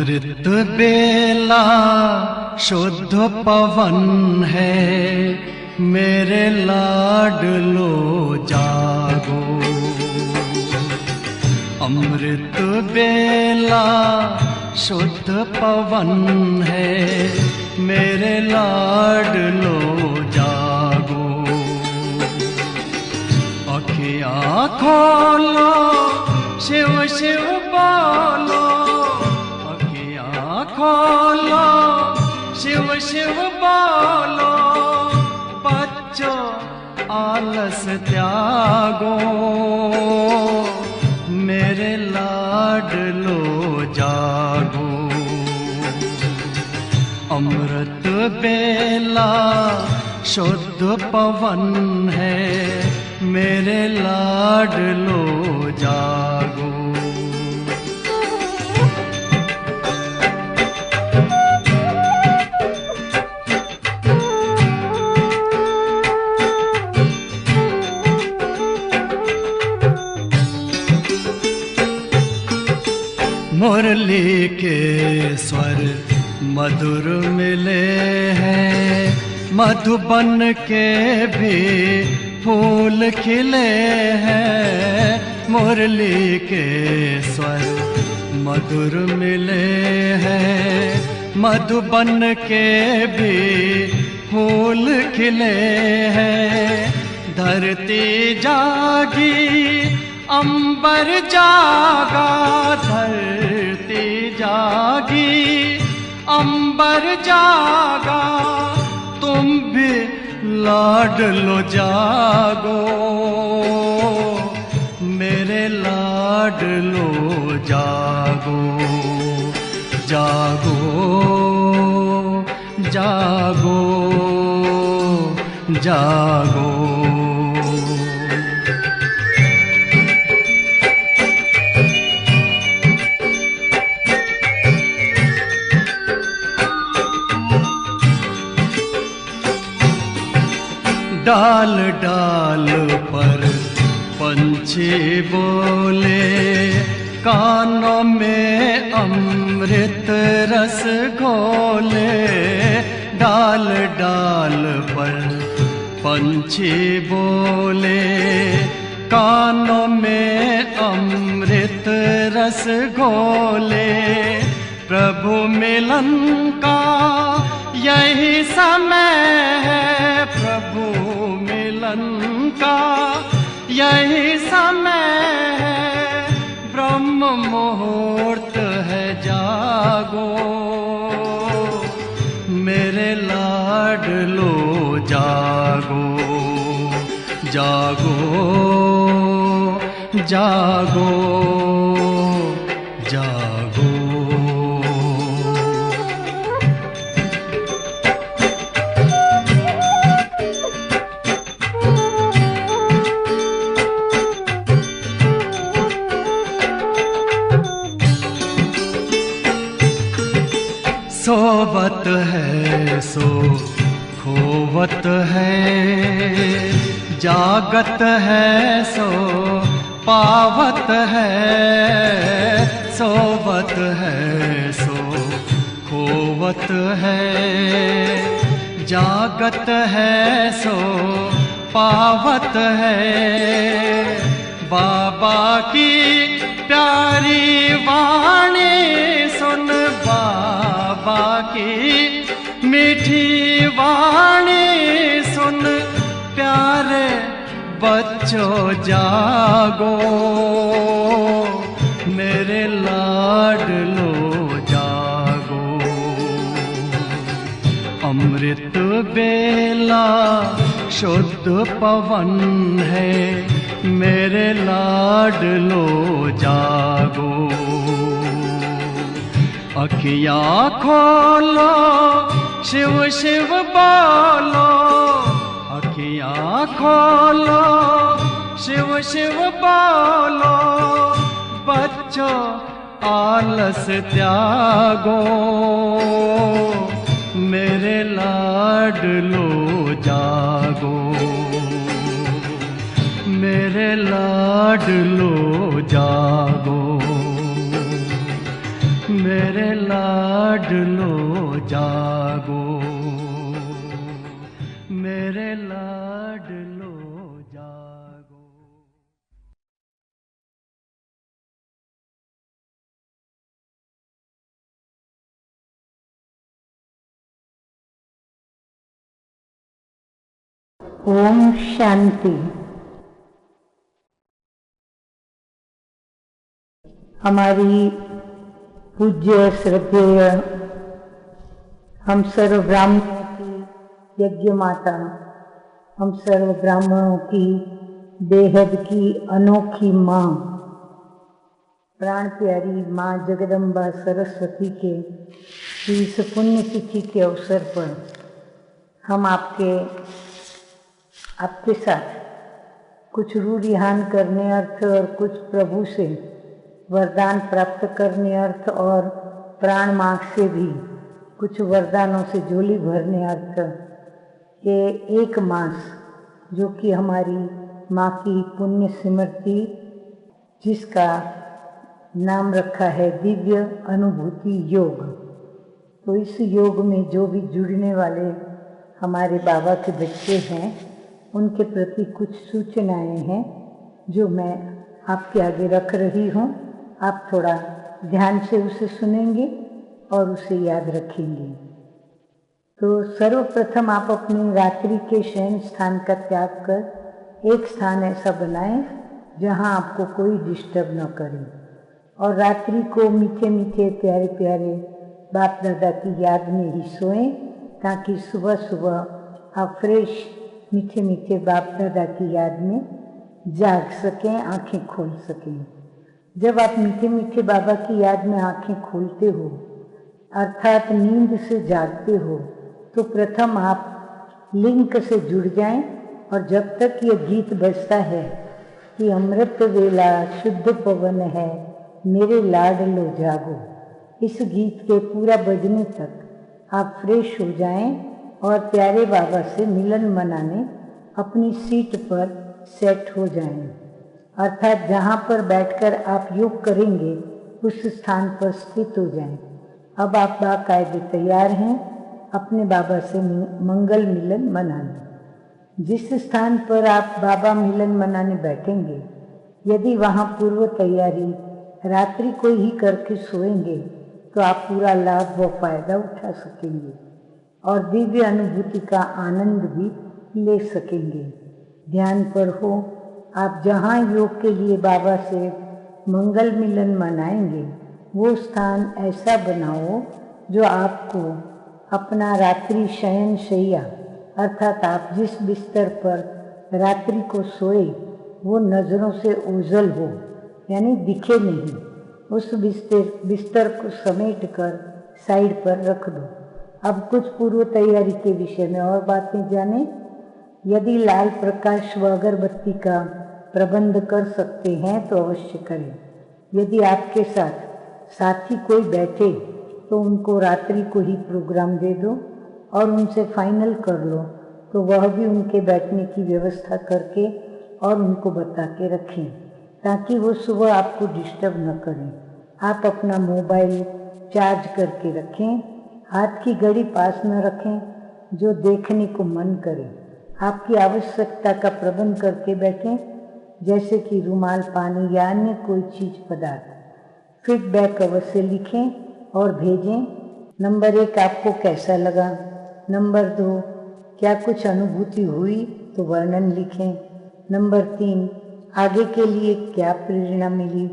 अमृत बेला शुद्ध पवन है, मेरे लाडलो जागो। अमृत बेला शुद्ध पवन है, मेरे लाडलो जागो। अखियाँ खोलो, शिव शिव बोलो, अखियाँ खोलो, शिव शिव बोलो। बच्चों आलस त्यागो, मेरे लाडलो जागो। अमृत बेला शुद्ध पवन है, मेरे लाडलो जागो। मुरली के स्वर मधुर मिले हैं, मधुबन के भी फूल खिले हैं। मुरली के स्वर मधुर मिले हैं, मधुबन के भी फूल खिले हैं। धरती जागी, अंबर जागा, धरती जागी, अंबर जागा। तुम भी लाडलो जागो, मेरे लाडलो जागो। जागो जागो जागो। डाल डाल पर पंछी बोले, कानों में अमृत रस घोले। डाल डाल पर पंछी बोले, कानों में अमृत रस घोले। प्रभु मिलन का यही समय है, प्रभु मिलन का यही समय है। ब्रह्म मुहूर्त है, जागो, मेरे लाडलो जागो। जागो जागो जागो। सोवत है सो खोवत है, जागत है सो पावत है। सोवत है सो खोवत है, जागत है सो पावत है। बाबा की प्यारी वाणी सुन, बाबा की मीठी वाणी सुन। प्यारे बच्चों जागो, मेरे लाडलो जागो। अमृत बेला शुद्ध पवन है, मेरे लाडलो जागो। अखियाँ खोलो, शिव शिव बोलो, अखियाँ खोलो, शिव शिव बोलो। बच्चों आलस त्यागो, मेरे लाडलो जागो। मेरे लाडलो जागो, मेरे लाडलो जागो, मेरे लाडलो जागो। ओम शांति। हमारी पूज्य श्रद्धेय हम सर्व ब्राह्मणों की यज्ञ माता, हम सर्व ब्राह्मणों की बेहद की अनोखी माँ, प्राण प्यारी माँ जगदम्बा सरस्वती के इस पुण्य तिथि के अवसर पर हम आपके साथ कुछ रूढ़िहान करने अर्थ और कुछ प्रभु से वरदान प्राप्त करने अर्थ और प्राण मार्ग से भी कुछ वरदानों से झोली भरने अर्थ के एक मास, जो कि हमारी माँ की पुण्य स्मृति, जिसका नाम रखा है दिव्य अनुभूति योग। तो इस योग में जो भी जुड़ने वाले हमारे बाबा के बच्चे हैं, उनके प्रति कुछ सूचनाएं हैं जो मैं आपके आगे रख रही हूँ। आप थोड़ा ध्यान से उसे सुनेंगे और उसे याद रखेंगे। तो सर्वप्रथम आप अपने रात्रि के शयन स्थान का त्याग कर एक स्थान ऐसा बनाएं जहाँ आपको कोई डिस्टर्ब न करे, और रात्रि को मीठे मीठे प्यारे प्यारे बाप दादा की याद में ही सोएं, ताकि सुबह सुबह आप फ्रेश मीठे मीठे बाप दादा की याद में जाग सकें, आंखें खोल सकें। जब आप मीठे मीठे बाबा की याद में आंखें खोलते हो, अर्थात नींद से जागते हो, तो प्रथम आप लिंक से जुड़ जाएं, और जब तक ये गीत बजता है कि अमृत वेला शुद्ध पवन है, मेरे लाडलो जागो, इस गीत के पूरा बजने तक आप फ्रेश हो जाएं और प्यारे बाबा से मिलन मनाने अपनी सीट पर सेट हो जाएं। अर्थात जहाँ पर बैठकर आप योग करेंगे उस स्थान पर स्थित हो जाएं। अब आप बाकायदे तैयार हैं अपने बाबा से मंगल मिलन मनाने। जिस स्थान पर आप बाबा मिलन मनाने बैठेंगे, यदि वहाँ पूर्व तैयारी रात्रि को ही करके सोएंगे तो आप पूरा लाभ व फायदा उठा सकेंगे और दिव्य अनुभूति का आनंद भी ले सकेंगे। ध्यान पर हो, आप जहाँ योग के लिए बाबा से मंगल मिलन मनाएंगे, वो स्थान ऐसा बनाओ जो आपको अपना रात्रि शयन शैया, अर्थात आप जिस बिस्तर पर रात्रि को सोए वो नज़रों से ओझल हो, यानी दिखे नहीं। उस बिस्तर को समेट कर साइड पर रख दो। अब कुछ पूर्व तैयारी के विषय में और बातें जाने। यदि लाल प्रकाश व अगरबत्ती का प्रबंध कर सकते हैं तो अवश्य करें। यदि आपके साथ साथी कोई बैठे तो उनको रात्रि को ही प्रोग्राम दे दो और उनसे फाइनल कर लो, तो वह भी उनके बैठने की व्यवस्था करके और उनको बता के रखें, ताकि वो सुबह आपको डिस्टर्ब न करें। आप अपना मोबाइल चार्ज करके रखें, हाथ की घड़ी पास न रखें जो देखने को मन करे। आपकी आवश्यकता का प्रबंध करके बैठें, जैसे कि रुमाल, पानी या अन्य कोई चीज पदार्थ। फीडबैक अवश्य लिखें और भेजें। नंबर 1, आपको कैसा लगा। नंबर 2, क्या कुछ अनुभूति हुई तो वर्णन लिखें। नंबर 3, आगे के लिए क्या प्रेरणा मिली।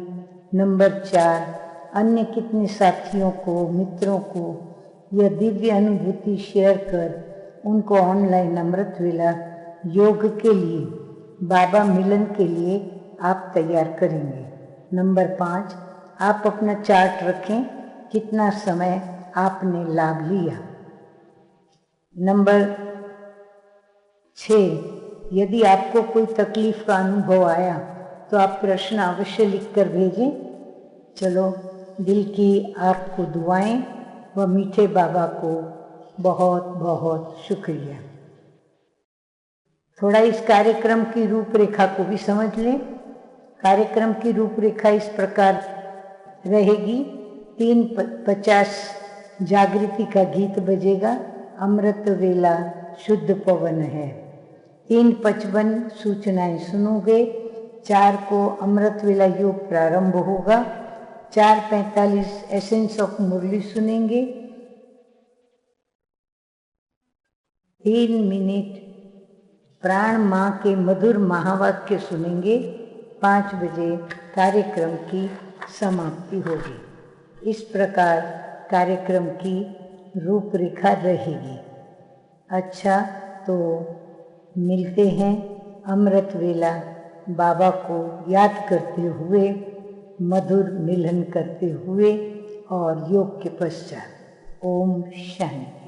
नंबर 4, अन्य कितने साथियों को, मित्रों को यह दिव्य अनुभूति शेयर कर उनको ऑनलाइन अमृत वेला योग के लिए, बाबा मिलन के लिए आप तैयार करेंगे। नंबर 5, आप अपना चार्ट रखें, कितना समय आपने लाभ लिया। नंबर 6, यदि आपको कोई तकलीफ का अनुभव आया तो आप प्रश्न अवश्य लिखकर भेजें। चलो, दिल की आपको दुआएं व मीठे बाबा को बहुत बहुत शुक्रिया। थोड़ा इस कार्यक्रम की रूपरेखा को भी समझ लें। कार्यक्रम की रूपरेखा इस प्रकार रहेगी 3:50 जागृति का गीत बजेगा, अमृत वेला शुद्ध पवन है। 3:55 सूचनाएं सुनोगे। 4 को अमृत वेला योग प्रारंभ होगा। 4:45 एसेंस ऑफ मुरली सुनेंगे। 3 मिनट प्राण माँ के मधुर महावाक्य सुनेंगे। 5 बजे कार्यक्रम की समाप्ति होगी। इस प्रकार कार्यक्रम की रूपरेखा रहेगी। अच्छा, तो मिलते हैं अमृत वेला बाबा को याद करते हुए, मधुर मिलन करते हुए और योग के पश्चात। ओम शांति।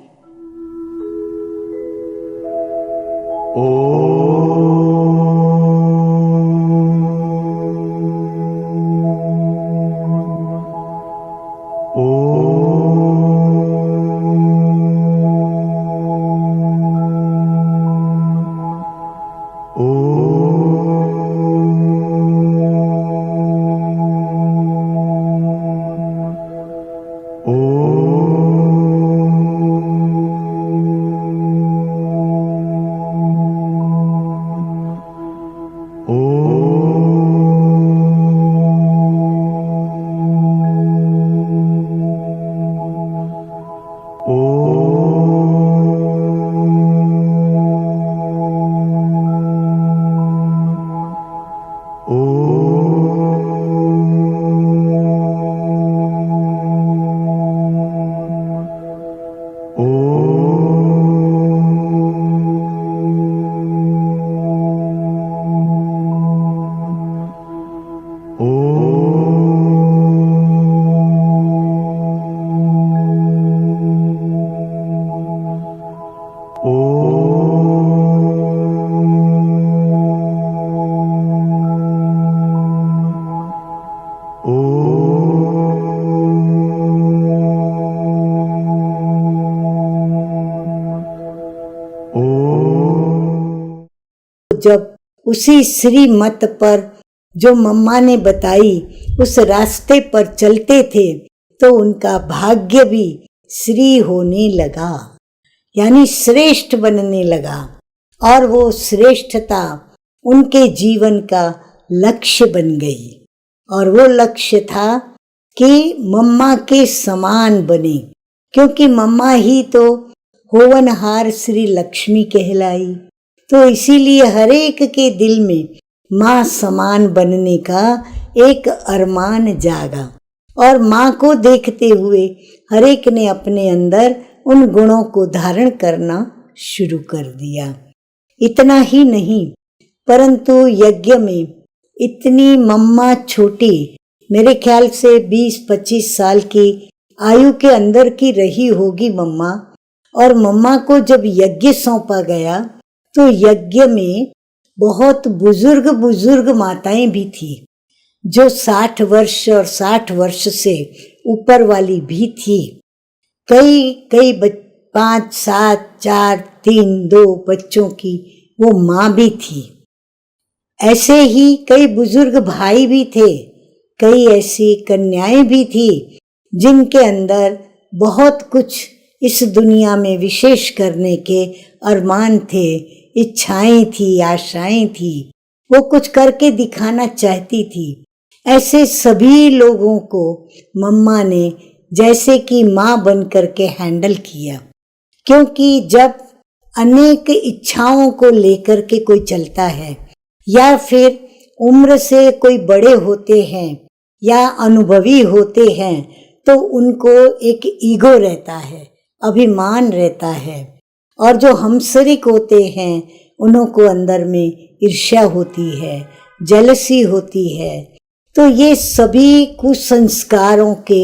जब उसी श्रीमत पर जो मम्मा ने बताई उस रास्ते पर चलते थे तो उनका भाग्य भी श्री होने लगा, यानी श्रेष्ठ बनने लगा। और वो श्रेष्ठता उनके जीवन का लक्ष्य बन गई। और वो लक्ष्य था कि मम्मा के समान बने, क्योंकि मम्मा ही तो होवनहार श्री लक्ष्मी कहलाई। तो इसीलिए हर एक के दिल में माँ समान बनने का एक अरमान जागा। और माँ को देखते हुए हर एक ने अपने अंदर उन गुणों को धारण करना शुरू कर दिया। इतना ही नहीं, परंतु यज्ञ में इतनी मम्मा छोटी, मेरे ख्याल से 20-25 साल की आयु के अंदर की रही होगी मम्मा। और मम्मा को जब यज्ञ सौंपा गया तो यज्ञ में बहुत बुजुर्ग माताएं भी थी, जो 60 वर्ष और 60 वर्ष से ऊपर वाली भी थी। कई 5, 7, 4, 3, 2 बच्चों की वो माँ भी थी। ऐसे ही कई बुजुर्ग भाई भी थे, कई ऐसी कन्याएं भी थी जिनके अंदर बहुत कुछ इस दुनिया में विशेष करने के अरमान थे, इच्छाएं थी, आशाएं थी, वो कुछ करके दिखाना चाहती थी। ऐसे सभी लोगों को मम्मा ने जैसे कि माँ बन करके हैंडल किया। क्योंकि जब अनेक इच्छाओं को लेकर के कोई चलता है, या फिर उम्र से कोई बड़े होते हैं या अनुभवी होते हैं, तो उनको एक ईगो रहता है, अभिमान रहता है। और जो हमशरीक होते हैं उन्हों को अंदर में ईर्ष्या होती है, जेलसी होती है। तो ये सभी कुसंस्कारों के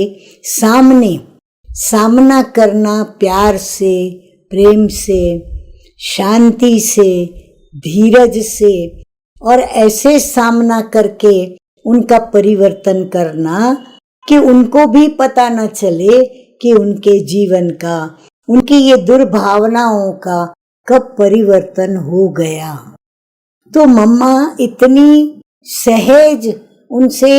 सामना करना प्यार से, प्रेम से, शांति से, धीरज से, और ऐसे सामना करके उनका परिवर्तन करना कि उनको भी पता न चले कि उनके जीवन का, उनकी ये दुर्भावनाओं का कब परिवर्तन हो गया। तो मम्मा इतनी सहज उनसे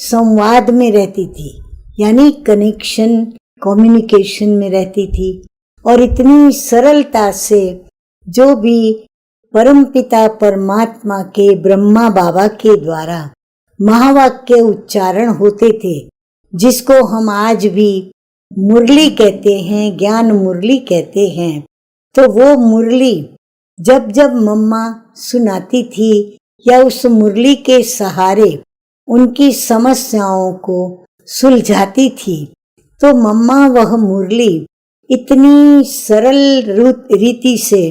संवाद में रहती थी, यानी कनेक्शन, कम्युनिकेशन में रहती थी और इतनी सरलता से जो भी परमपिता परमात्मा के ब्रह्मा बाबा के द्वारा महावाक्य उच्चारण होते थे, जिसको हम आज भी मुरली कहते हैं, ज्ञान मुरली कहते हैं। तो वो मुरली जब जब मम्मा सुनाती थी या उस मुरली के सहारे उनकी समस्याओं को सुलझाती थी, तो मम्मा वह मुरली इतनी सरल रीति से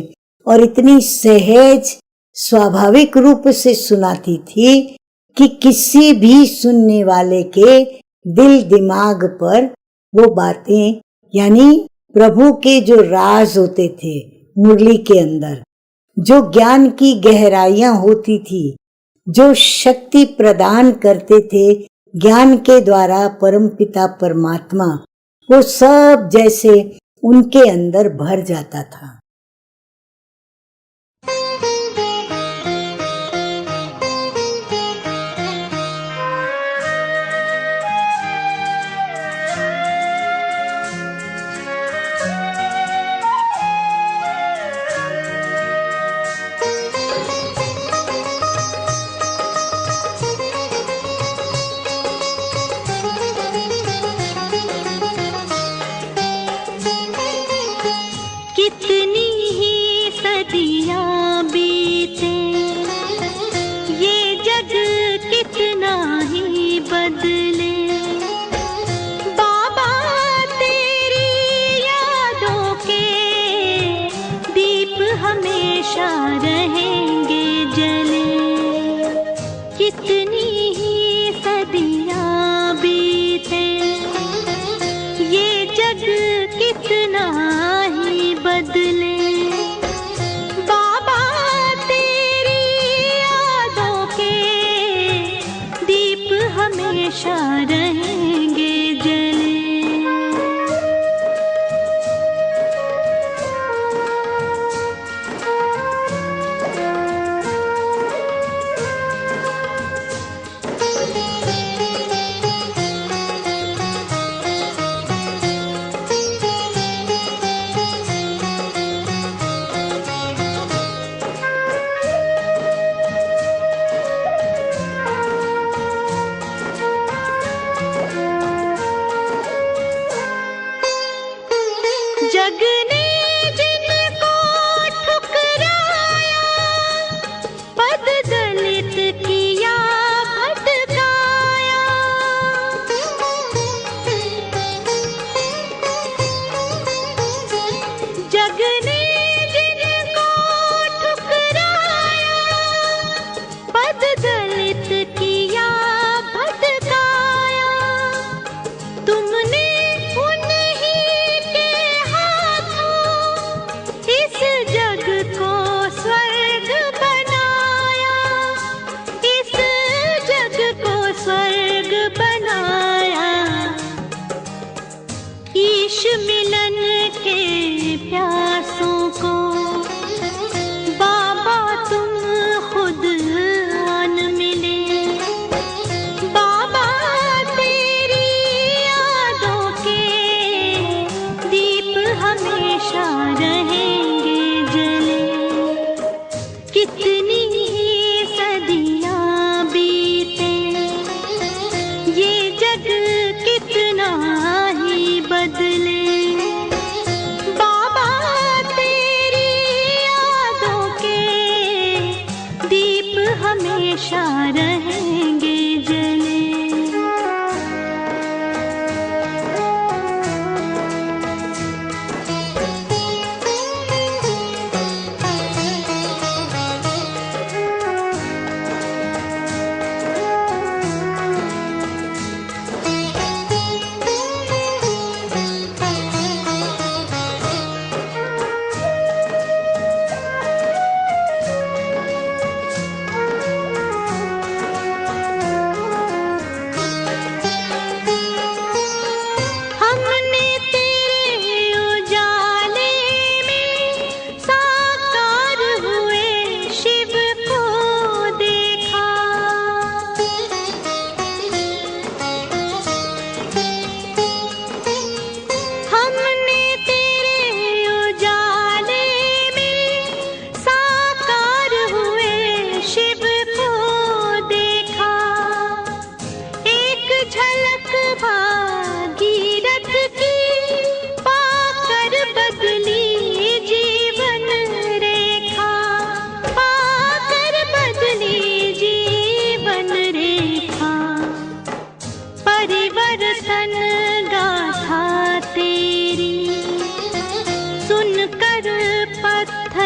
और इतनी सहज स्वाभाविक रूप से सुनाती थी कि किसी भी सुनने वाले के दिल दिमाग पर वो बातें, यानी प्रभु के जो राज होते थे मुरली के अंदर, जो ज्ञान की गहराइयां होती थी, जो शक्ति प्रदान करते थे ज्ञान के द्वारा परमपिता परमात्मा, वो सब जैसे उनके अंदर भर जाता था। कितनी ही सदियां बीते, ये जग कितना ही बदले, बाबा तेरी यादों के दीप हमेशा रहेंगे जले। कितनी ही सदियां बीते, ये जग कितना ही बदले, बाबा तेरी यादों के दीप हमेशा रहेंगे जले।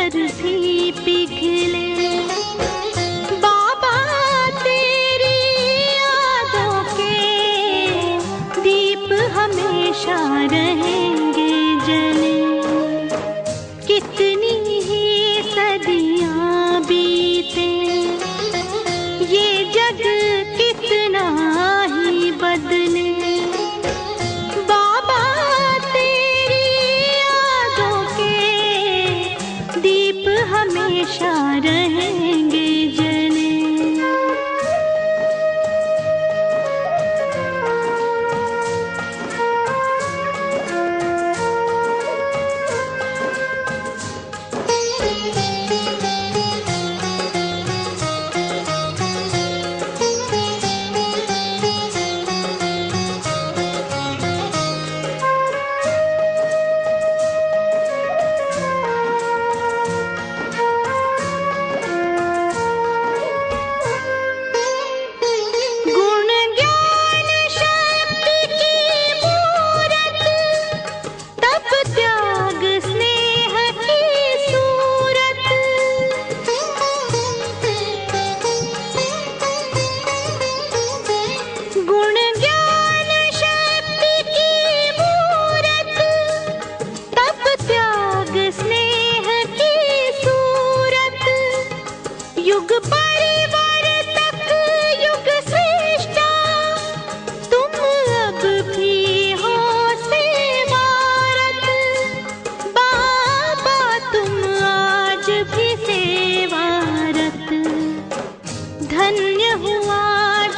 पत्थर भी पिघले। बाबा तेरी यादों के दीप हमेशा रहेंगे जले। कितनी ही सदियां बीते, ये जग कितना ही बदले। बाबा तेरी यादों के दीप हमेशा रहेंगे जले। गुण ज्ञान शक्ति की मूरत, तप त्याग स्नेह की सूरत। गुण ज्ञान शक्ति की मूरत, तप त्याग स्नेह की सूरत। युग परिवर्तक युग श्रेष्ठा, तुम अब भी हो सेवारत। बाबा तुम आज भी सेवारत। धन्य हुआ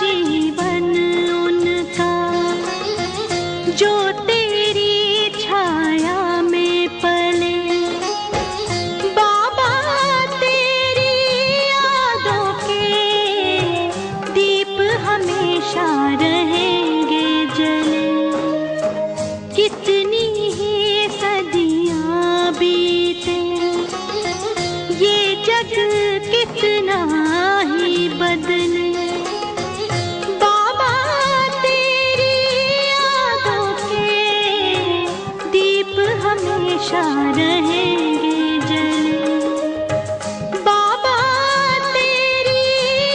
जीवन उनका, जो तेरी छाया में पले। बाबा तेरी यादों के दीप हमेशा रहेंगे जले। कितनी ही सदियां बीते, ये जग कितना ही बदले। बाबा तेरी यादों के दीप हमेशा रहेंगे जले। बाबा तेरी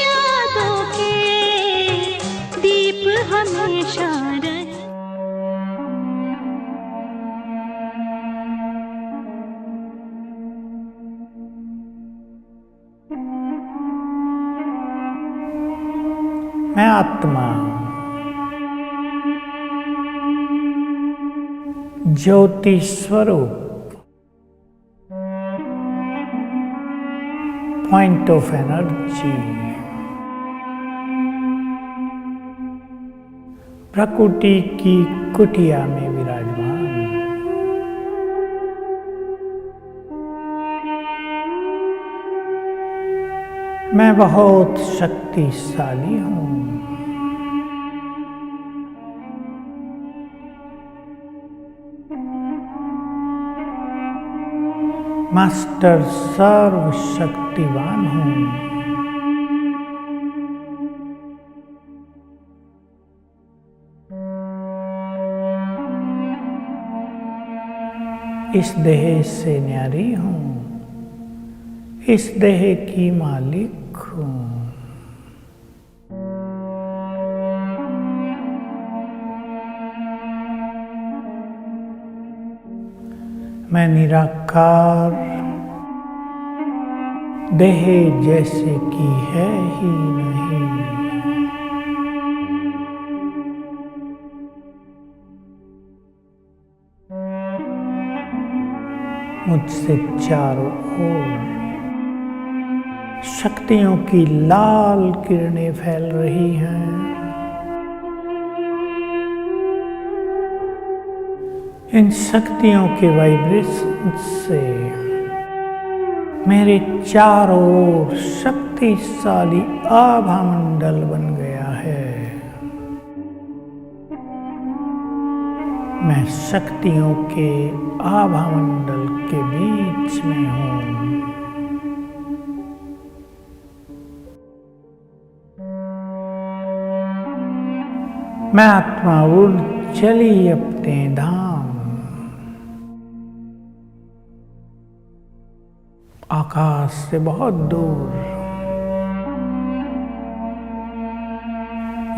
यादों के दीप हमेशा रहे। मैं आत्मा ज्योति स्वरूप, पॉइंट ऑफ एनर्जी, प्रकृति की कुटिया में विराजमान। मैं बहुत शक्तिशाली हूँ। मास्टर सर्वशक्तिवान हूँ। इस देह से न्यारी हूँ, इस देह की मालिक हूँ। मैं निराकार देह जैसे की है ही नहीं। मुझसे चारों ओर शक्तियों की लाल किरणें फैल रही हैं। इन शक्तियों के वाइब्रेशन से मेरे चारों ओर शक्तिशाली आभा मंडल बन गया है। मैं शक्तियों के आभा मंडल के बीच में हूँ। मैं आत्मा उड़ चली अपने धाम। आकाश से बहुत दूर,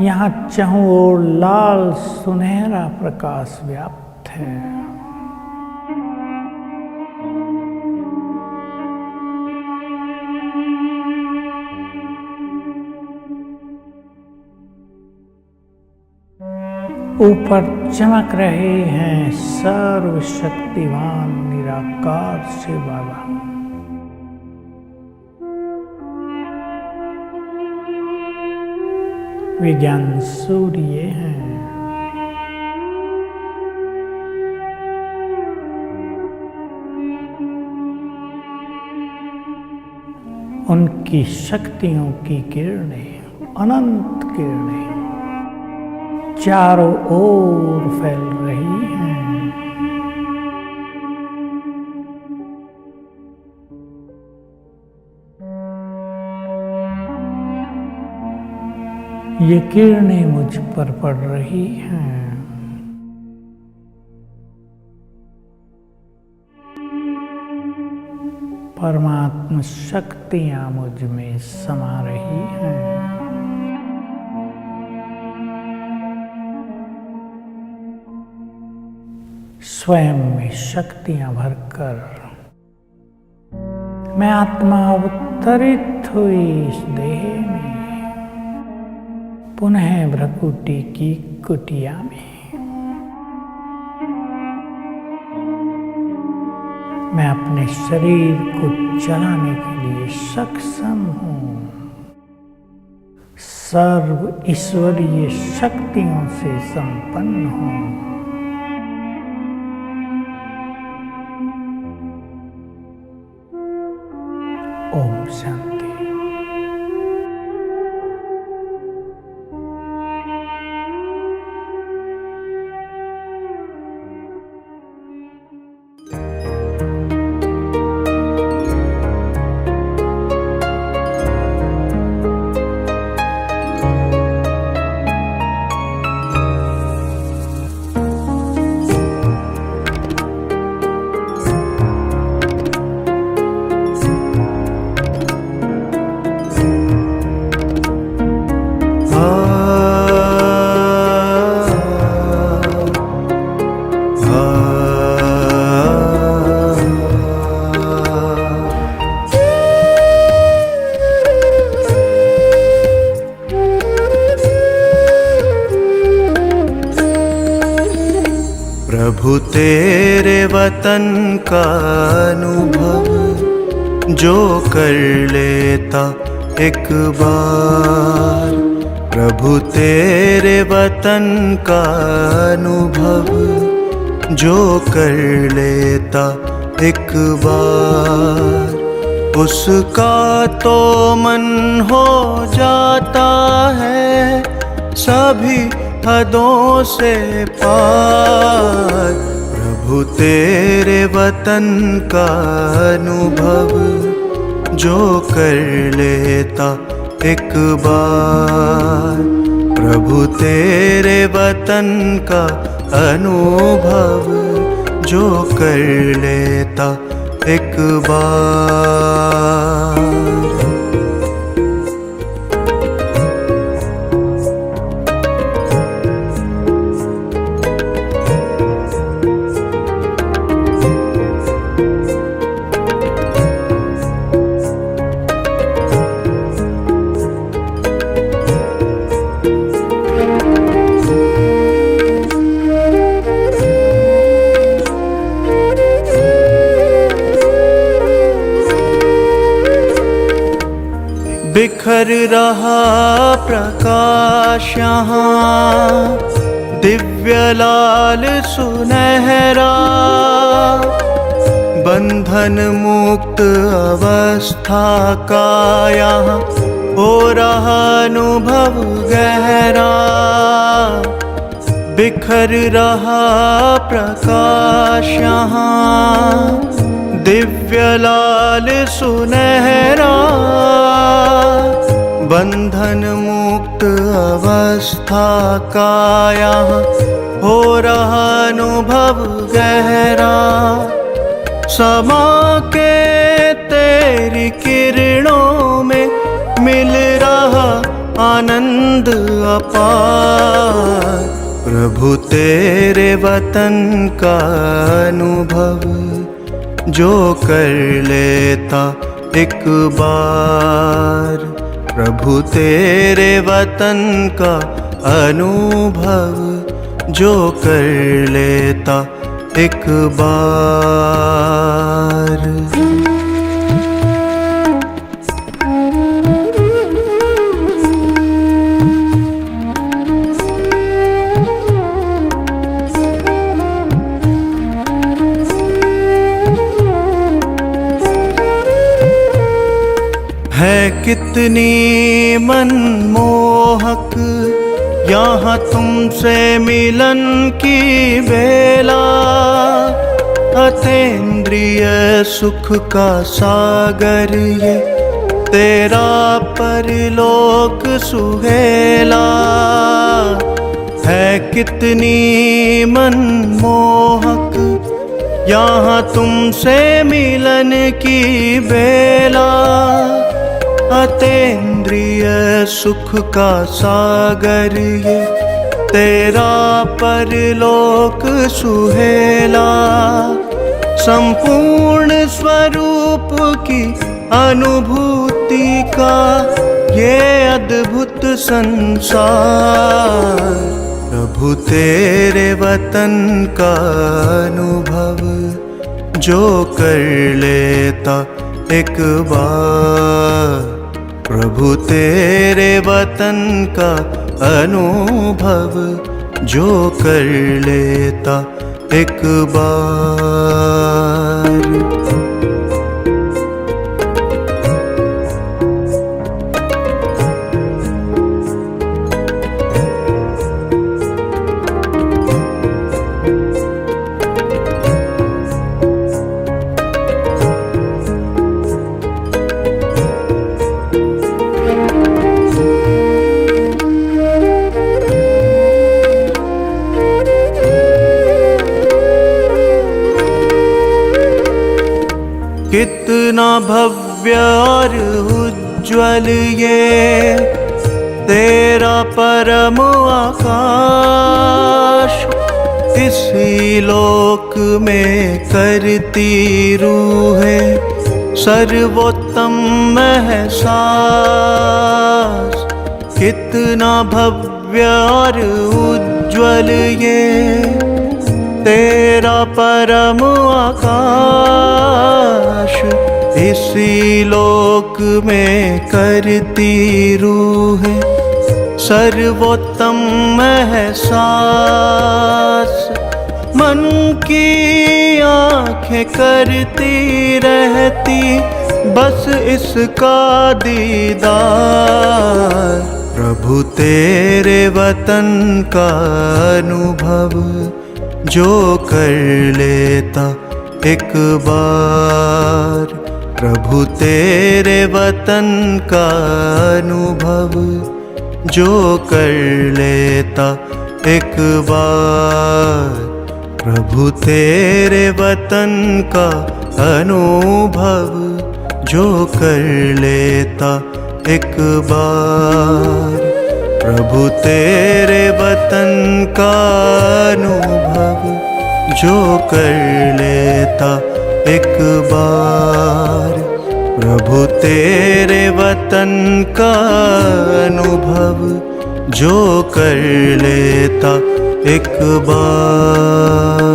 यहाँ चारों ओर लाल सुनहरा प्रकाश व्याप्त है। ऊपर चमक रहे हैं सर्वशक्तिवान निराकार शिव बाबा। वे ज्ञान सूर्य हैं। उनकी शक्तियों की किरणें, अनंत किरणें चारों ओर फैल रही हैं। ये किरणें मुझ पर पड़ रही हैं। परमात्मा शक्तियां मुझ में समा रही हैं। स्वयं में शक्तियां भरकर मैं आत्मा अवतरित हुई इस देह में, पुनः भ्रकुटी की कुटिया में। मैं अपने शरीर को चलाने के लिए सक्षम हूँ। सर्व ईश्वरीय शक्तियों से संपन्न हूँ। ओम शांति। प्रभु तेरे वतन का अनुभव जो कर लेता एक बार, प्रभु तेरे वतन का अनुभव जो कर लेता एक बार, उसका तो मन हो जाता है सभी हदों से पार। प्रभु तेरे वतन का अनुभव जो कर लेता एक बार, प्रभु तेरे वतन का अनुभव जो कर लेता एक बार। बिखर रहा प्रकाश यहाँ दिव्य लाल सुनहरा, बंधन मुक्त अवस्था का यहाँ हो रहा अनुभव गहरा। बिखर रहा प्रकाश यहाँ दिव्य लाल सुनहरा, बंधन मुक्त अवस्था का यहाँ हो रहा अनुभव गहरा। समा के किरणों में मिल रहा आनंद अपार। प्रभु तेरे वतन का अनुभव जो कर लेता एक बार। प्रभु तेरे वतन का अनुभव जो कर लेता एक बार। है कितनी मनमोहक यहाँ तुमसे मिलन की बेला। अतीन्द्रिय सुख का सागर ये तेरा परलोक सुहेला। है कितनी मनमोहक यहाँ तुमसे मिलन की बेला। अतीन्द्रिय सुख का सागर ये तेरा परलोक सुहेला। संपूर्ण स्वरूप की अनुभूति का ये अद्भुत संसार। प्रभु तेरे वतन का अनुभव जो कर लेता एक बार। प्रभु तेरे वतन का अनुभव जो कर लेता एक बार। कितना भव्य और उज्ज्वल ये तेरा परम आकाश। इसी लोक में करती रूहें सर्वोत्तम एहसास। कितना भव्य और उज्ज्वल ये तेरा परम आकाश। इसी लोक में करती रूहें सर्वोत्तम एहसास। मन की आँखें करती रहती बस इसका दीदार। प्रभु तेरे वतन का अनुभव जो कर लेता एक बार। प्रभु तेरे वतन का अनुभव जो कर लेता एक बार। प्रभु तेरे वतन का अनुभव जो कर लेता एक बार। प्रभु तेरे वतन का अनुभव जो कर लेता एक बार। प्रभु तेरे वतन का अनुभव जो कर लेता एक बार।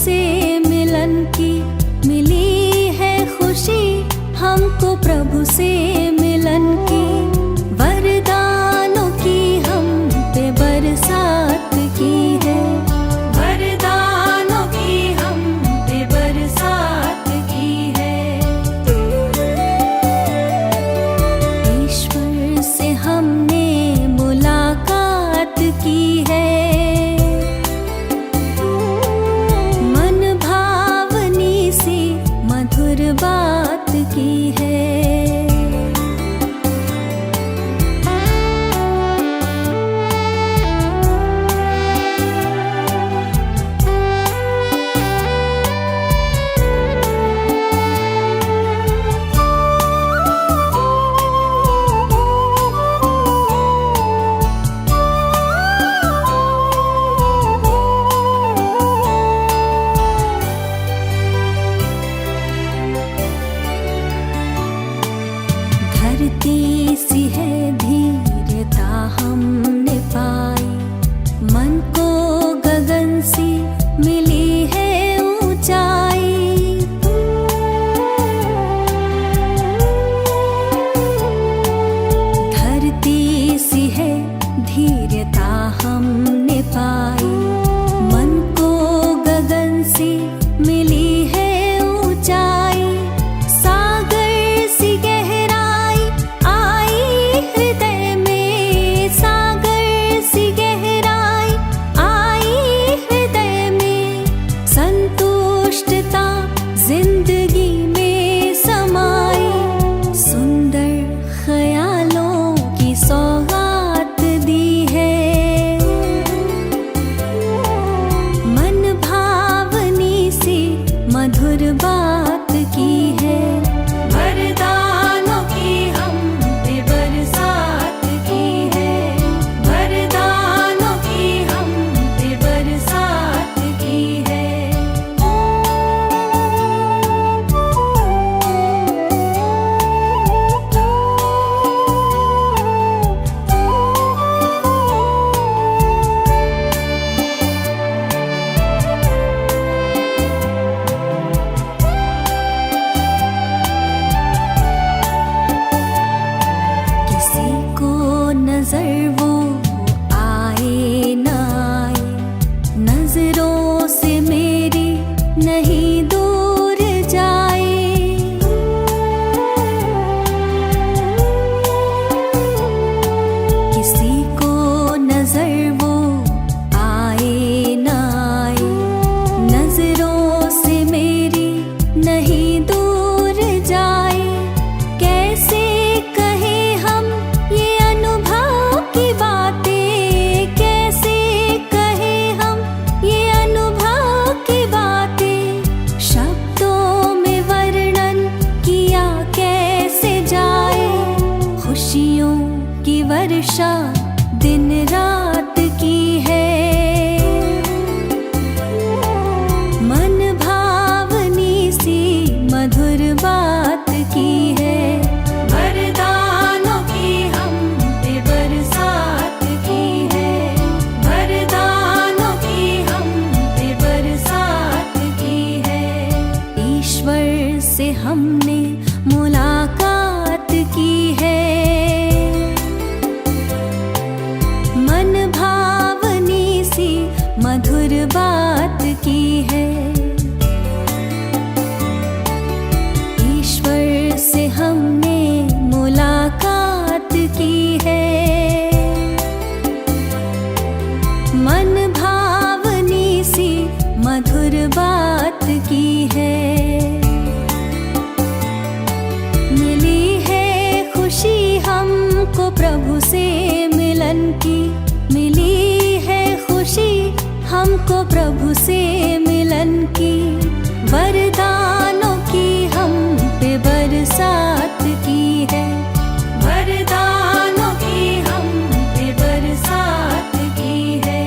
से मिलन की, मिली है खुशी हमको प्रभु से मिलन की। वरदानों की हम पे बरसात की है, वरदानों की हम पे बरसात की है। ईश्वर से हमने मुलाकात की है, मन भावनी सी मधुर बात की है। धरती सी है धीरता हमने पाई, मन को गगन सी मिली है ऊंचाई। धरती सी है धीरता हमने पाई, मन को गगन सी मिली है ऊंचाई। सागर सी गहराई आई हृदय में, सागर सी गहराई आई हृदय में। संतुष्टता जिंदगी में समाई, सुंदर ख्यालों की सौगात दी है। मन भावनी सी मधुर बात की है, वरदानों की हम पे बरसात की है, वरदानों की हम पे बरसात की है। किसी को नजर वो आए न आए, नजरों से मेरी नहीं दूर जाए। किसी को नजर वो आए न आए, नजरों से मेरी नहीं दूर जाए। कैसे कहे हम ये अनुभव की बातें, कैसे कहे हम ये अनुभव की बातें। शब्दों में वर्णन किया कैसे जाए, खुशियों की वर्षा दिन रात की है। मन भावनी सी मधुर बात की है, वरदानों की हम पे बरसात की है, वरदानों की हम पे बरसात की है। ईश्वर से हमने मुलाकात की है, मन भावनी सी मधुर बात की है। ईश्वर से हमने मुलाकात की है, मन भावनी सी मधुर बात की है। मिली है खुशी हमको प्रभु से मिलन की, मिली है खुशी हमको प्रभु से मिलन की। वरदानों की हम पे बरसात की है, वरदानों की हम पे बरसात की है,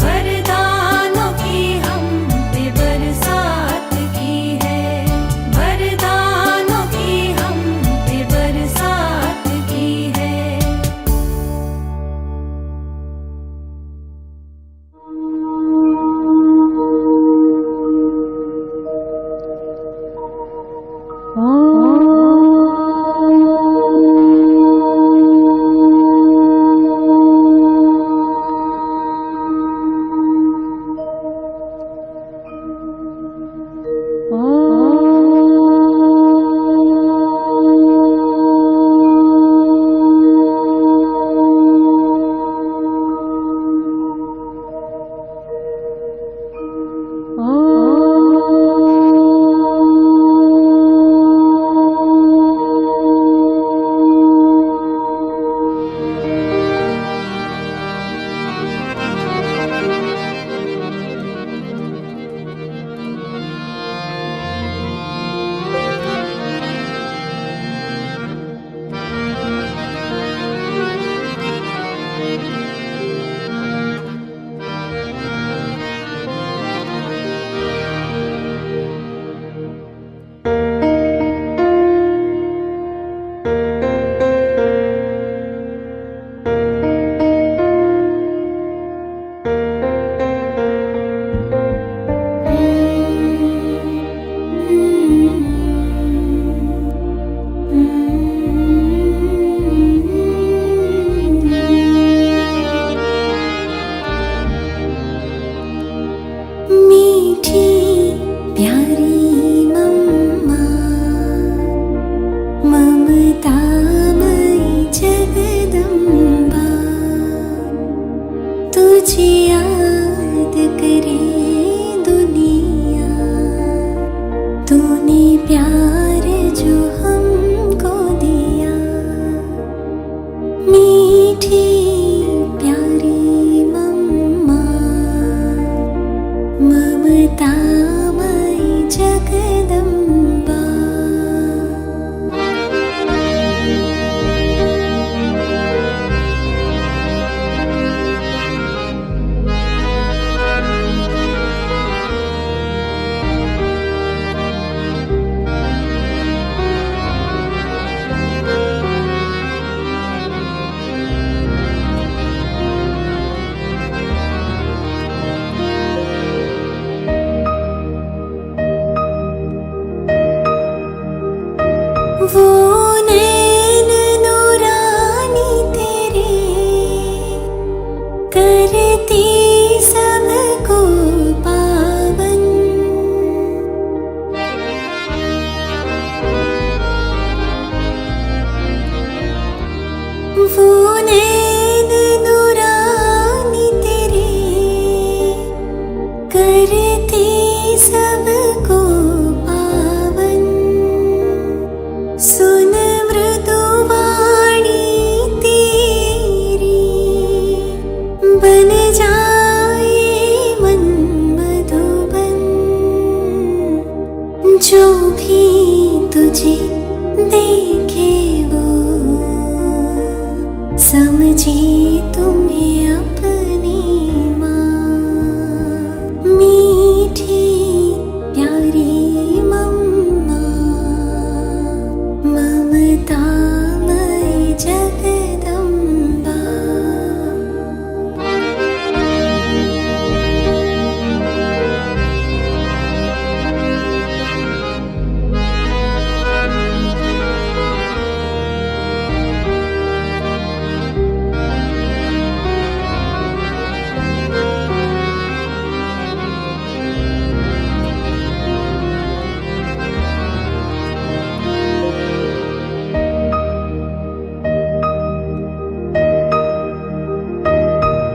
वरदानों की हम पे बरसात की है। तुझे याद करे दुनिया, तूने प्यार जो हमको दिया, मीठी प्यारी मम्मा, ममतामयी जगदम्बा। वो नैन नूरानी तेरे करती सबको पावन, वो नैन नूरानी तेरे करती सबको पावन। सुन मृदुवाणी तेरी, बन जाए मन मधुबन, जो भी तुझे देखे वो समझे तुम्हें अपनी माँ, मीठी प्यारी मम्मा, ममतामयी जगदम्बा।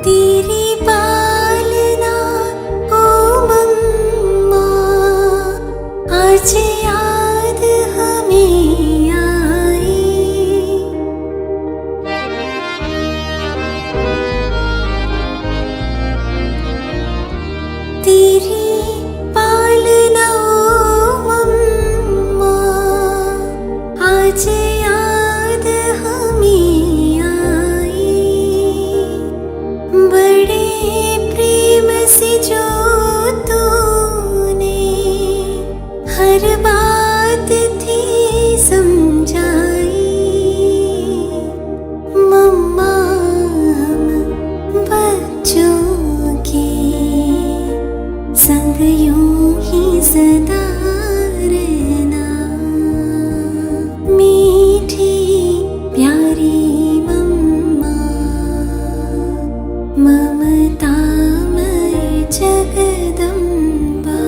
तेरी पालना ओ मम्मा, आज याद हमें आई। तेरी पालना ओ मम्मा, आज याद हमें आई। बड़े प्रेम से जो तूने हर बात थी समझाई, मम्मा हम बच्चों के संग यूं ही सदा रहना, मीठी प्यारी मम्मा, ममतामयी जगदम्बा।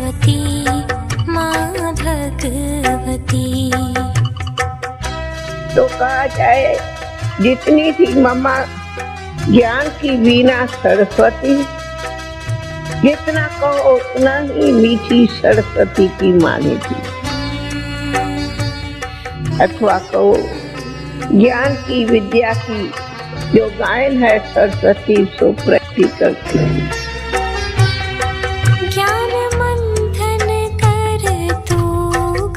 सरस्वती माँ भगवती। तो कहा जाए जितनी थी मम्मा ज्ञान की वीणा सरस्वती, जितना कहो उतना ही मीठी सरस्वती की वाणी थी। अथवा कहो ज्ञान की विद्या की जो गायन है सरस्वती सो प्रैक्टिकल थी। ज्ञान मंथन कर तू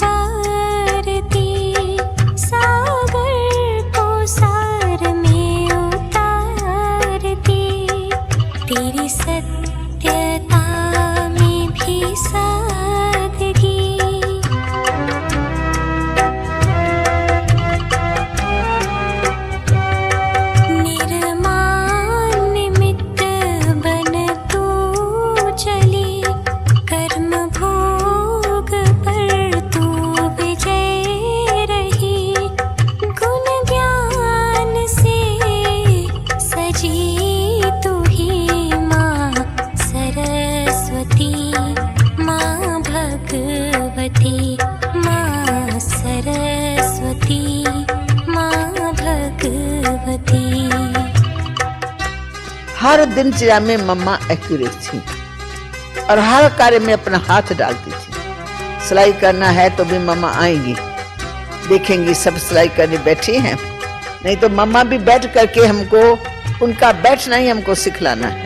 गारती, सागर को सार में उतारती, तेरी सत्यता में भी सादगी। हर दिनचर्या में मम्मा एक्यूरेट थी और हर कार्य में अपना हाथ डालती थी। सिलाई करना है तो भी मम्मा आएंगी, देखेंगी सब सिलाई करने बैठी हैं, नहीं तो मम्मा भी बैठ करके हमको उनका बैठना ही हमको सिखलाना है।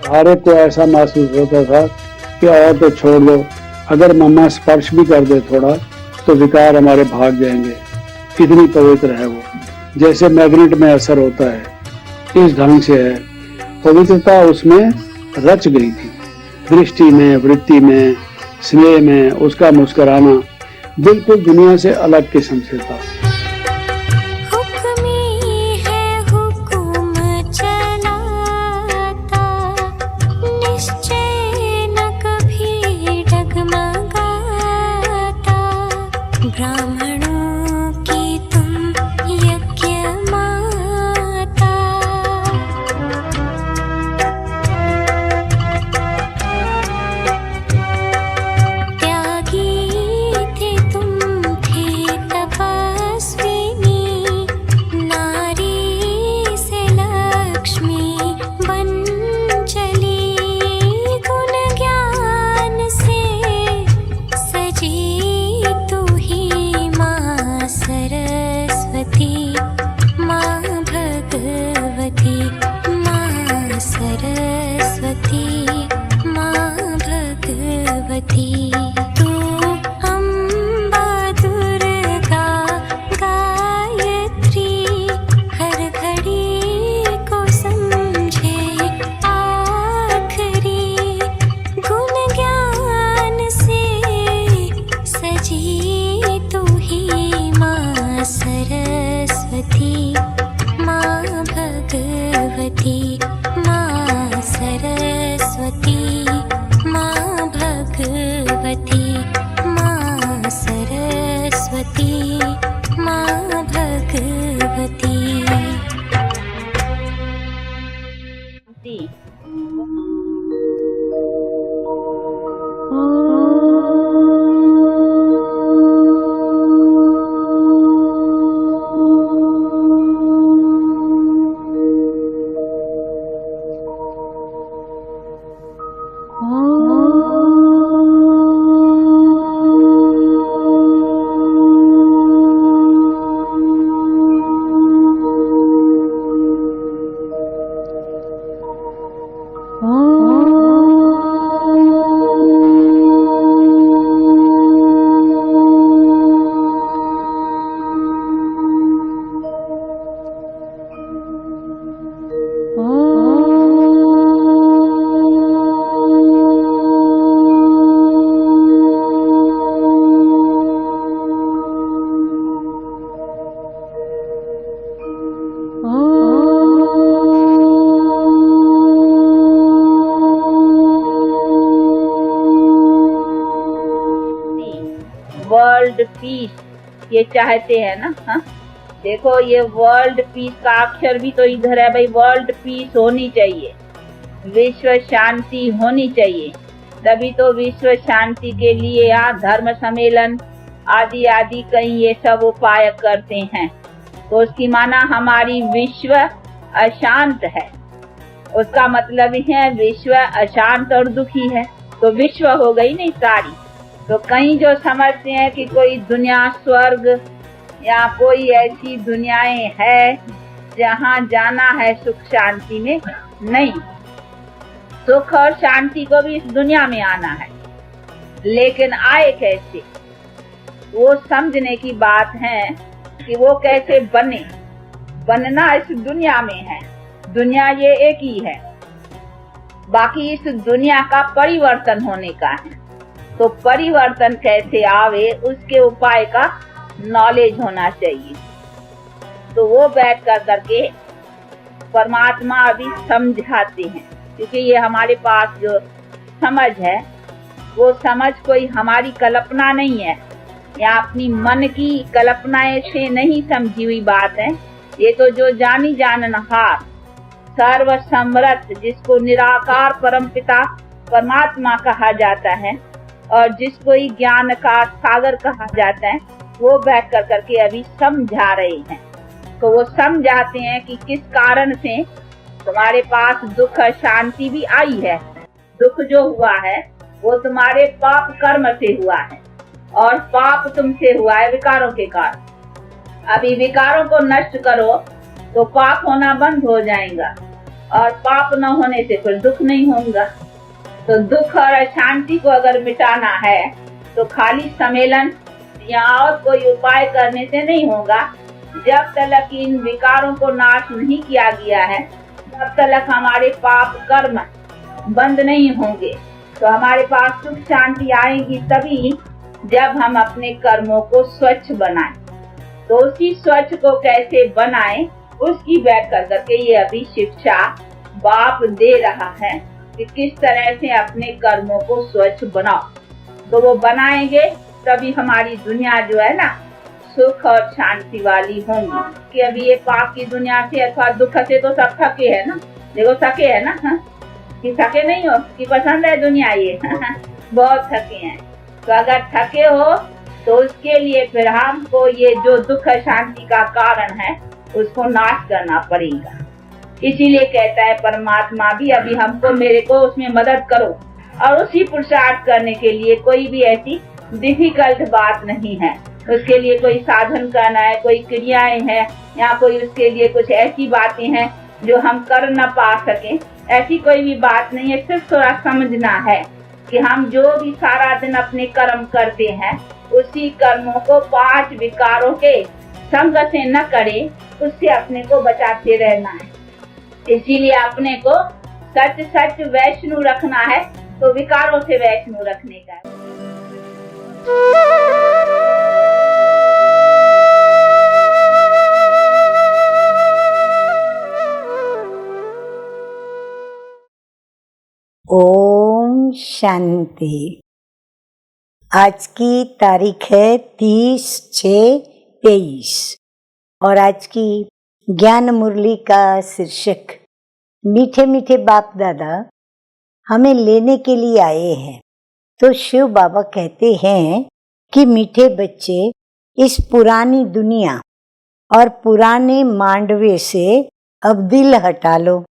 हमारे तो ऐसा महसूस होता था कि और तो छोड़ दो, अगर मम्मा स्पर्श भी कर दे थोड़ा तो विकार हमारे भाग जाएंगे। इतनी पवित्र है वो, जैसे मैग्नेट में असर होता है इस ढंग से है। पवित्रता उसमें रच गई थी, दृष्टि में, वृत्ति में, स्नेह में, उसका मुस्कुराना बिल्कुल दुनिया से अलग किस्म से था। पीस ये चाहते हैं ना। हाँ देखो ये वर्ल्ड पीस का अक्षर भी तो इधर है भाई, वर्ल्ड पीस होनी चाहिए, विश्व शांति होनी चाहिए, तभी तो विश्व शांति के लिए यहाँ धर्म सम्मेलन आदि आदि कई ये सब उपाय करते हैं। तो उसकी माना हमारी विश्व अशांत है, उसका मतलब है विश्व अशांत और दुखी है, तो विश्व हो गई नहीं सारी। तो कई जो समझते हैं कि कोई दुनिया स्वर्ग या कोई ऐसी दुनियाएं है जहाँ जाना है सुख शांति में, नहीं, सुख और शांति को भी इस दुनिया में आना है, लेकिन आए कैसे वो समझने की बात है कि वो कैसे बने। बनना इस दुनिया में है, दुनिया ये एक ही है, बाकी इस दुनिया का परिवर्तन होने का है। तो परिवर्तन कैसे आवे उसके उपाय का नॉलेज होना चाहिए। तो वो बैठ कर करके परमात्मा अभी समझाते हैं, क्योंकि ये हमारे पास जो समझ है वो समझ कोई हमारी कल्पना नहीं है या अपनी मन की कल्पनाएं से नहीं समझी हुई बात है। ये तो जो जानी जाननहार सर्व समर्थ जिसको निराकार परमपिता परमात्मा कहा जाता है और जिसको ही ज्ञान का सागर कहा जाता है, वो बैठ कर करके अभी समझा रहे हैं। तो वो समझाते हैं कि किस कारण से तुम्हारे पास दुख शांति भी आई है। दुख जो हुआ है वो तुम्हारे पाप कर्म से हुआ है और पाप तुमसे हुआ है विकारों के कारण। अभी विकारों को नष्ट करो तो पाप होना बंद हो जाएगा और पाप न होने से फिर दुख नहीं होगा। तो दुख और अशांति को अगर मिटाना है तो खाली सम्मेलन या और कोई उपाय करने से नहीं होगा। जब तक इन विकारों को नाश नहीं किया गया है तब तक हमारे पाप कर्म बंद नहीं होंगे। तो हमारे पास सुख शांति आएगी तभी जब हम अपने कर्मों को स्वच्छ बनाएं। तो उसी स्वच्छ को कैसे बनाएं उसकी बैठ कर करके ये अभी शिक्षा बाप दे रहा है कि किस तरह से अपने कर्मों को स्वच्छ बनाओ। तो वो बनाएंगे तभी हमारी दुनिया जो है ना सुख और शांति वाली होंगी। कि अभी ये पाप की दुनिया से अथवा दुख से तो सब थके है ना, देखो थके है ना, कि थके नहीं हो कि पसंद है दुनिया ये बहुत थके हैं। तो अगर थके हो तो उसके लिए फिर हमको ये जो दुख शांति का कारण है उसको नाश करना पड़ेगा। इसीलिए कहता है परमात्मा भी अभी हमको मेरे को उसमें मदद करो, और उसी पुरुषार्थ करने के लिए कोई भी ऐसी डिफिकल्ट बात नहीं है। उसके लिए कोई साधन करना है, कोई क्रियाएं हैं या कोई उसके लिए कुछ ऐसी बातें हैं जो हम कर न पा सके, ऐसी कोई भी बात नहीं है। सिर्फ थोड़ा समझना है कि हम जो भी सारा दिन अपने कर्म करते हैं उसी कर्मों को 5 विकारों के संग से न करें, उससे अपने को बचाते रहना है। इसीलिए अपने को सच सच वैष्णु रखना है, तो विकारों से वैष्णु रखने का है। ओम शांति। आज की तारीख है 30/6/23 और आज की ज्ञान मुरली का शीर्षक मीठे मीठे बाप दादा हमें लेने के लिए आए हैं। तो शिव बाबा कहते हैं कि मीठे बच्चे इस पुरानी दुनिया और पुराने मांडवे से अब दिल हटा लो।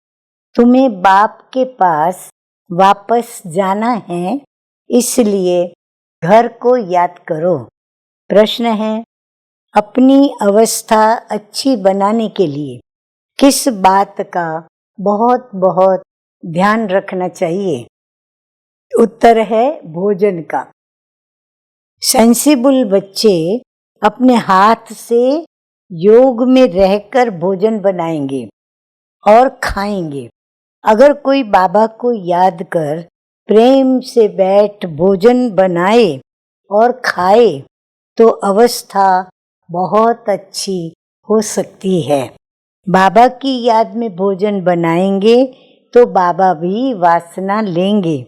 तुम्हें बाप के पास वापस जाना है, इसलिए घर को याद करो। प्रश्न है, अपनी अवस्था अच्छी बनाने के लिए किस बात का बहुत बहुत ध्यान रखना चाहिए? उत्तर है भोजन का। सेंसिबल बच्चे अपने हाथ से योग में रहकर भोजन बनाएंगे और खाएंगे। अगर कोई बाबा को याद कर प्रेम से बैठ भोजन बनाए और खाए तो अवस्था बहुत अच्छी हो सकती है। बाबा की याद में भोजन बनाएंगे तो बाबा भी वासना लेंगे।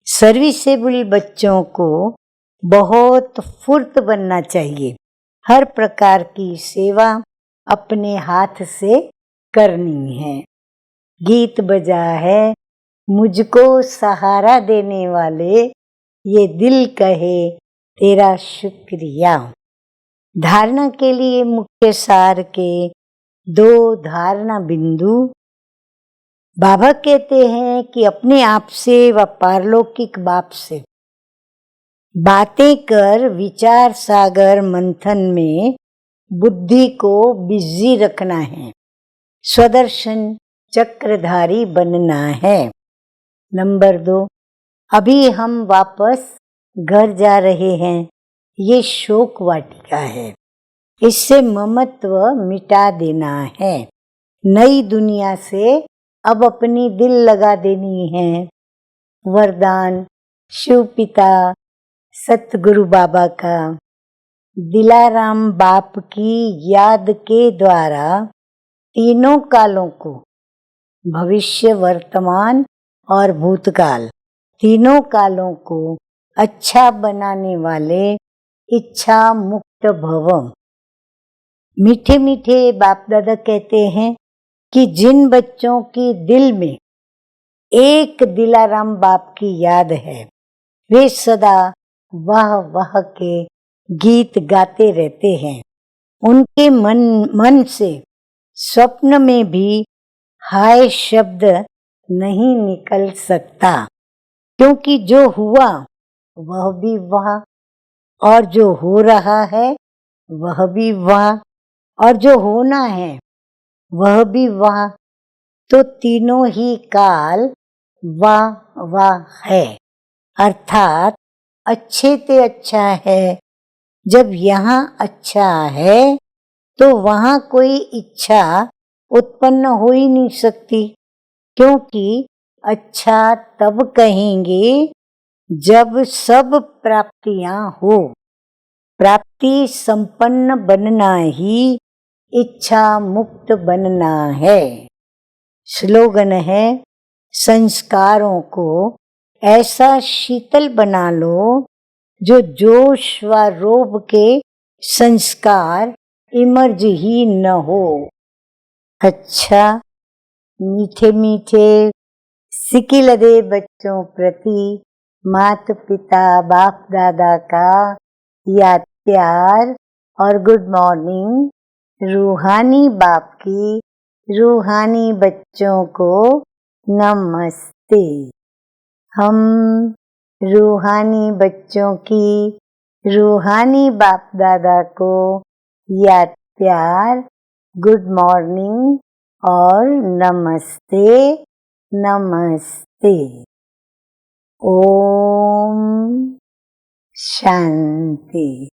सर्विसेबल बच्चों को बहुत फुर्त बनना चाहिए। हर प्रकार की सेवा अपने हाथ से करनी है। गीत बजा है मुझको सहारा देने वाले, ये दिल कहे तेरा शुक्रिया। धारणा के लिए मुख्य सार के 2 धारणा बिंदु। बाबा कहते हैं कि अपने आप से व पारलौकिक बाप से बातें कर विचार सागर मंथन में बुद्धि को बिजी रखना है। स्वदर्शन चक्रधारी बनना है। नंबर 2, अभी हम वापस घर जा रहे हैं। ये शोक वाटिका है। इससे ममत्व मिटा देना है। नई दुनिया से अब अपनी दिल लगा देनी है। वरदान शिव पिता सतगुरु बाबा का दिलाराम बाप की याद के द्वारा तीनों कालों को, भविष्य, वर्तमान और भूतकाल, तीनों कालों को अच्छा बनाने वाले इच्छा मुक्त भव। मीठे मीठे बाप दादा कहते हैं कि जिन बच्चों की दिल में एक दिलाराम बाप की याद है, वे सदा वाह वाह के गीत गाते रहते हैं। उनके मन से स्वप्न में भी हाय शब्द नहीं निकल सकता, क्योंकि जो हुआ वह भी वाह, और जो हो रहा है वह भी वाह, और जो होना है वह भी वाह। तो तीनों ही काल वाह वाह है, अर्थात अच्छे ते अच्छा है। जब यहाँ अच्छा है तो वहाँ कोई इच्छा उत्पन्न हो ही नहीं सकती, क्योंकि अच्छा तब कहेंगे जब सब प्राप्तियां हो। प्राप्ति संपन्न बनना ही इच्छा मुक्त बनना है। स्लोगन है, संस्कारों को ऐसा शीतल बना लो जो जोश व रोब के संस्कार इमर्ज ही न हो। अच्छा, मीठे मीठे सिकिलदे बच्चों प्रति माता पिता बाप दादा का याद प्यार और गुड मॉर्निंग। रूहानी बाप की रूहानी बच्चों को नमस्ते। हम रूहानी बच्चों की रूहानी बाप दादा को याद प्यार, गुड मॉर्निंग और नमस्ते नमस्ते। ओम शांति।